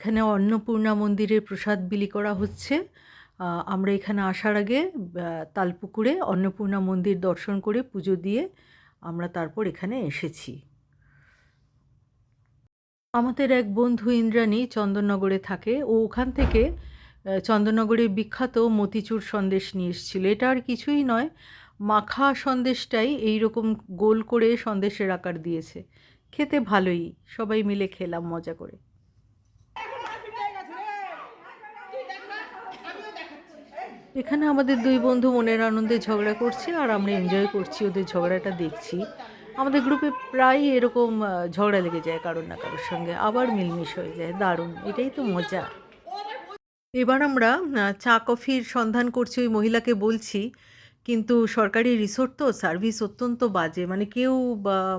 এখানে অন্নপূর্ণা মন্দিরের প্রসাদ বিলি করা হচ্ছে। আমরা এখানে আসার আগে তালপুকুরে অন্নপূর্ণা মন্দির দর্শন করে পুজো দিয়ে আমরা তারপর এখানে এসেছি। আমাদের এক বন্ধু ইন্দ্রাণী চন্দননগরে থাকে। ও ওখান থেকে চন্দননগরের বিখ্যাত মতিচুর সন্দেশ নিয়ে এসেছিল। এটা আর কিছুই নয়, মাখা সন্দেশটাই এইরকম গোল করে সন্দেশের আকার দিয়েছে। খেতে ভালোই, সবাই মিলে খেলাম মজা করে। এখানে আমাদের দুই বন্ধু মনের আনন্দে ঝগড়া করছে আর আমরা এনজয় করছি, ওদের ঝগড়াটা দেখছি। আমাদের গ্রুপে প্রায় এরকম ঝগড়া লেগে যায় কারোর না কারোর সঙ্গে, আবার মিলমিশ হয়ে যায়। দারুণ, এটাই তো মজা। এবার আমরা চা কফির সন্ধান করছি, ওই মহিলাকে বলছি। কিন্তু সরকারি রিসোর্ট তো সার্ভিস অত্যন্ত বাজে, মানে কেউ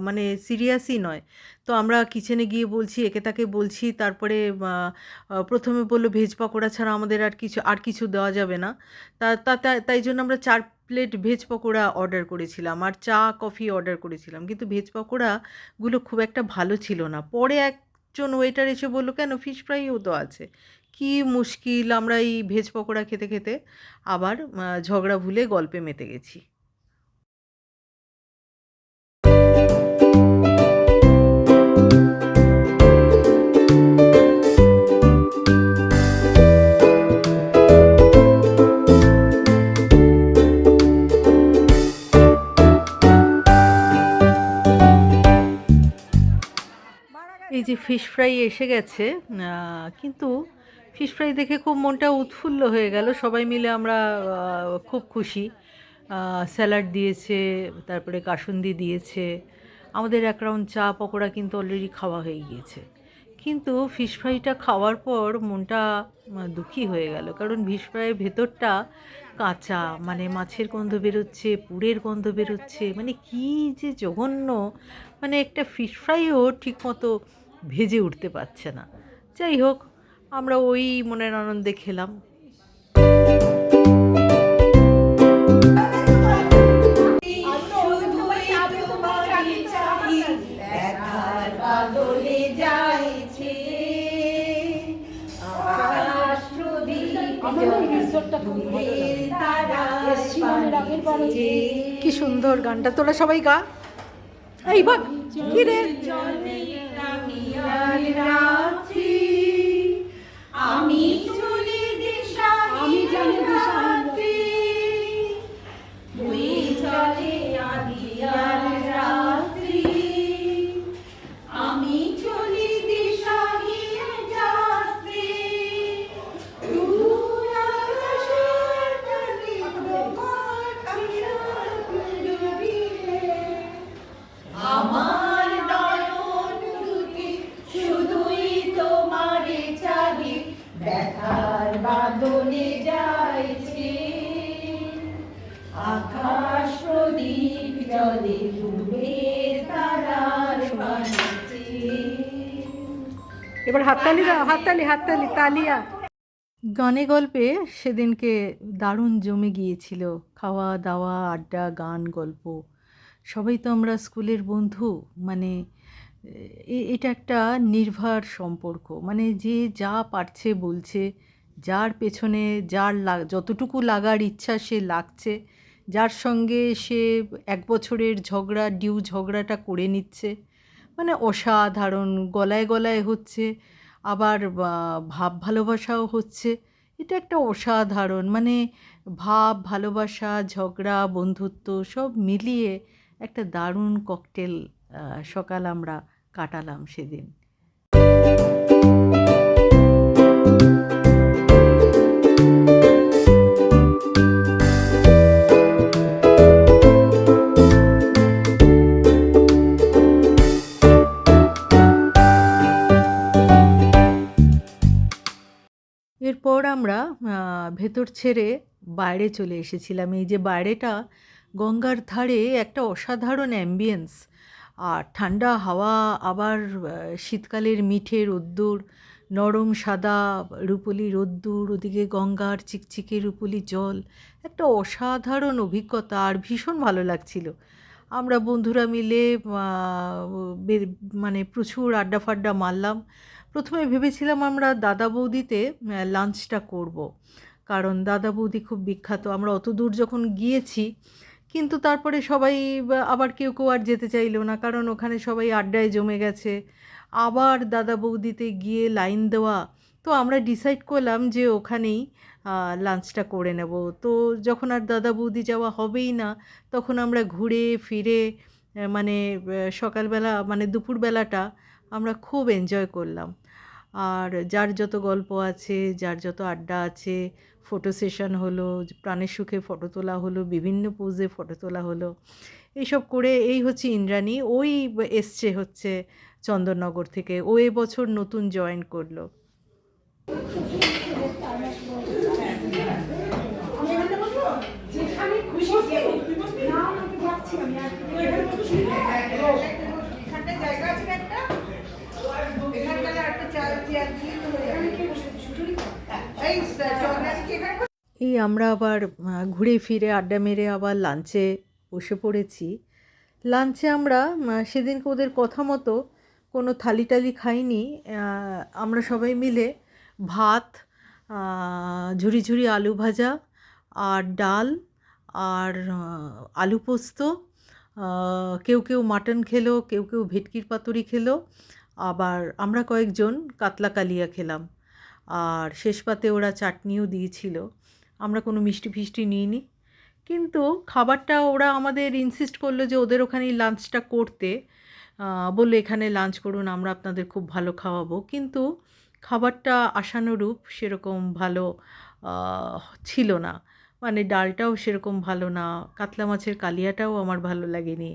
মানে সিরিয়াসই নয়। তো আমরা কিচেনে গিয়ে বলছি, একে তাকে বলছি। তারপরে প্রথমে বলল ভেজ পকোড়া ছাড়া আমাদের আর কিছু দেওয়া যাবে না। তাই জন্য আমরা 4 প্লেট ভেজ পকোড়া অর্ডার করেছিলাম আর চা কফি অর্ডার করেছিলাম। কিন্তু ভেজ পকোড়াগুলো খুব একটা ভালো ছিল না। পরে একজন ওয়েটার এসে বলল, কেন ফিশ ফ্রাইও তো আছে। কি মুশকিল! আমরা এই ভেজ পকোড়া খেতে খেতে আবার ঝগড়া ভুলে গল্পে মেতে গেছি। এই যে ফিশ ফ্রাই এসে গেছে, কিন্তু ফিশ ফ্রাই দেখে খুব মনটা উৎফুল্ল হয়ে গেল। সবাই মিলে আমরা খুব খুশি। স্যালাড দিয়েছে, তারপরে কাসুন্দি দিয়েছে। আমাদের এক রাউন্ড চা পকোড়া কিন্তু অলরেডি খাওয়া হয়ে গিয়েছে। কিন্তু ফিশ ফ্রাইটা খাওয়ার পর মনটা দুঃখী হয়ে গেল, কারণ ফিশ ফ্রাইয়ের ভেতরটা কাঁচা, মানে মাছের গন্ধ বেরোচ্ছে, পুড়ের গন্ধ বেরোচ্ছে, মানে কী যে জঘন্য! মানে একটা ফিশ ফ্রাইও ঠিকমতো ভেজে উঠতে পারছে না। যাই হোক, আমরা ওই মনের আনন্দে খেলাম। কি সুন্দর গানটা, তোরা সবাই গা। এই ভাগ কি রে, আমি চলি দিশাহীন রাত্রি, তুই চলে আঁধিয়ার রাত্রি। আমি চলি দিশাহীন যাত্রী, দূর আকাশের তলে তোমার আশার ডুবিয়ে। আমার নয়ন দুটি শুধুই তোমারে চাহি, ব্যথার বাঁধনে যাইছে। আকাশ প্রদীপ জলে ডুবের তারার পানিতে। এবার হাততালি দাও, হাততালি হাততালি তালিয়া। গানে গল্পে সেদিনকে দারুণ জমে গিয়েছিল। খাওয়া দাওয়া, আড্ডা, গান, গল্প। সবাই তো আমরা স্কুলের বন্ধু। মানে এটা একটা নির্ভার সম্পর্ক, মানে যে যা পারছে বলছে, যার পেছনে যতটুকু লাগার ইচ্ছা সে লাগছে, যার সঙ্গে সে 1 বছরের ডিউ ঝগড়াটা করে নিচ্ছে। মানে অসাধারণ, গলায় গলায় হচ্ছে, আবার ভাব ভালোবাসাও হচ্ছে। এটা একটা অসাধারণ, মানে ভাব ভালোবাসা, ঝগড়া, বন্ধুত্ব সব মিলিয়ে একটা দারুণ ককটেল সকাল আমরা কাটালাম সেদিন। এরপর আমরা ভেতর ছেড়ে বাইরে চলে এসেছিলাম। এই যে বাইরেটা, গঙ্গার ধারে একটা অসাধারণ অ্যাম্বিয়েন্স, আর ঠান্ডা হাওয়া, আবার শীতকালের মিঠে রোদ্দুর, নরম সাদা রুপোলি রোদ্দুর, ওদিকে গঙ্গার চিকচিকে রুপোলি জল। একটা অসাধারণ অভিজ্ঞতা, আর ভীষণ ভালো লাগছিল। আমরা বন্ধুরা মিলে মানে প্রচুর আড্ডা ফাড্ডা মারলাম। প্রথমে ভেবেছিলাম আমরা দাদা বৌদিতে লাঞ্চটা করব, কারণ দাদা বৌদি খুব বিখ্যাত। আমরা অত দূর যখন গিয়েছি, কিন্তু তারপরে সবাই আবার কেউ কেউ আর যেতে চাইলো না, কারণ ওখানে সবাই আড্ডায় জমে গেছে। আবার দাদা বৌদিতে গিয়ে লাইন দেওয়া, তো আমরা ডিসাইড করলাম যে ওখানেই লাঞ্চটা করে নেব। তো যখন আর দাদা বৌদি যাওয়া হবেই না, তখন আমরা ঘুরে ফিরে মানে সকালবেলা মানে দুপুরবেলাটা আমরা খুব এনজয় করলাম। আর যার যত গল্প আছে, যার যত আড্ডা আছে, ফটো সেশন হলো, প্রাণের সুখে ফটো তোলা হলো, বিভিন্ন পোজে ফটো তোলা হলো। এইসব করে এই হচ্ছে ইন্দ্রাণী, ওই এসছে হচ্ছে চন্দননগর থেকে, ও এবছর নতুন জয়েন করলো। এই আমরা আবার ঘুরে ফিরে আড্ডা মেরে আবার লাঞ্চে বসে পড়েছি। লাঞ্চে আমরা সেদিনকে ওদের কথা মতো কোনো থালি টালি খাইনি। আমরা সবাই মিলে ভাত, ঝুরি ঝুরি আলু ভাজা আর ডাল আর আলু পোস্ত, কেউ কেউ মাটন খেলো, কেউ কেউ ভেটকির পাতুরি খেলো, আবার আমরা কয়েকজন কাতলা কালিয়া খেলাম। আর শেষ পাতে ওরা চাটনিও দিয়েছিল। আমরা কোনো মিষ্টি ফিষ্টি নিইনি, কিন্তু খাবারটা ওরা আমাদের ইনসিস্ট করলো যে ওদের ওখানেই লাঞ্চটা করতে। বললো এখানে লাঞ্চ করুন, আমরা আপনাদের খুব ভালো খাওয়াবো। কিন্তু খাবারটা আশানুরূপ সেরকম ভালো ছিল না, মানে ডালটাও সেরকম ভালো না, কাতলা মাছের কালিয়াটাও আমার ভালো লাগেনি।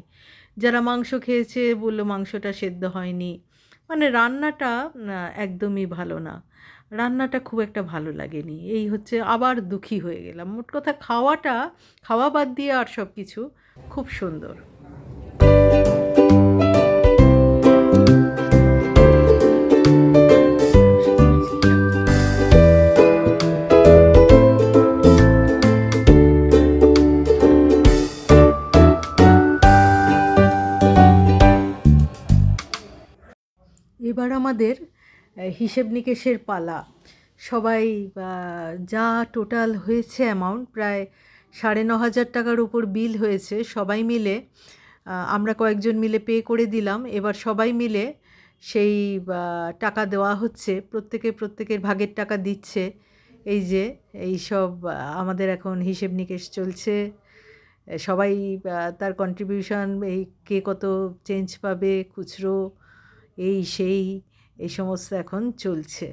যারা মাংস খেয়েছে বললো মাংসটা সেদ্ধ হয়নি, মানে রান্নাটা একদমই ভালো না, রান্নাটা খুব একটা ভালো লাগেনি। এই হচ্ছে, আবার দুঃখী হয়ে গেলাম। মোট কথা খাওয়া বাদ দিয়ে আর সব কিছু খুব সুন্দর। এবার আমাদের হিসেব নিকেশের পালা। সবাই যা টোটাল হয়েছে অ্যামাউন্ট, প্রায় 9,500 টাকার উপর বিল হয়েছে। সবাই মিলে আমরা কয়েকজন মিলে পে করে দিলাম। এবার সবাই মিলে সেই টাকা দেওয়া হচ্ছে, প্রত্যেকের ভাগের টাকা দিচ্ছে। এই যে এই সব আমাদের এখন হিসেব নিকেশ চলছে। সবাই তার কন্ট্রিবিউশন, এই কে কত চেঞ্জ পাবে, খুচরো, এই সমস্ত এখন চলছে।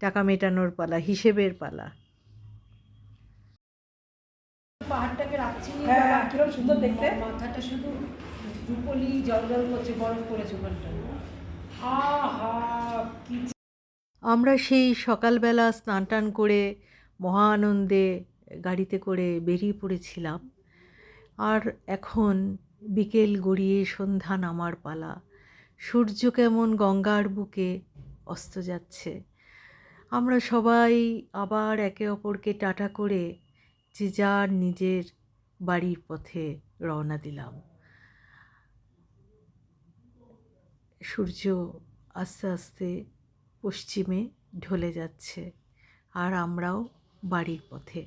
টাকা মেটানোর পালা, হিসেবের পালা। পাহাড়টাকে রাখছি, কিরকম সুন্দর দেখতে, মাথাটা শুধু রূপলি জল জল করছে, বরফ পড়েছে ওখানটা। আহা কি! আমরা সেই সকালবেলা স্নান টান করে মহা আনন্দে গাড়িতে করে বেরিয়ে পড়েছিলাম। আর এখন বিকেল গড়িয়ে সন্ধ্যা নামার পালা। সূর্য কেমন গঙ্গার বুকে অস্ত যাচ্ছে। আমরা সবাই আবার একে অপরকে টাটা করে যে যার নিজের বাড়ির পথে রওনা দিলাম। সূর্য আস্তে আস্তে পশ্চিমে ঢলে যাচ্ছে, আর আমরাও বাড়ির পথে।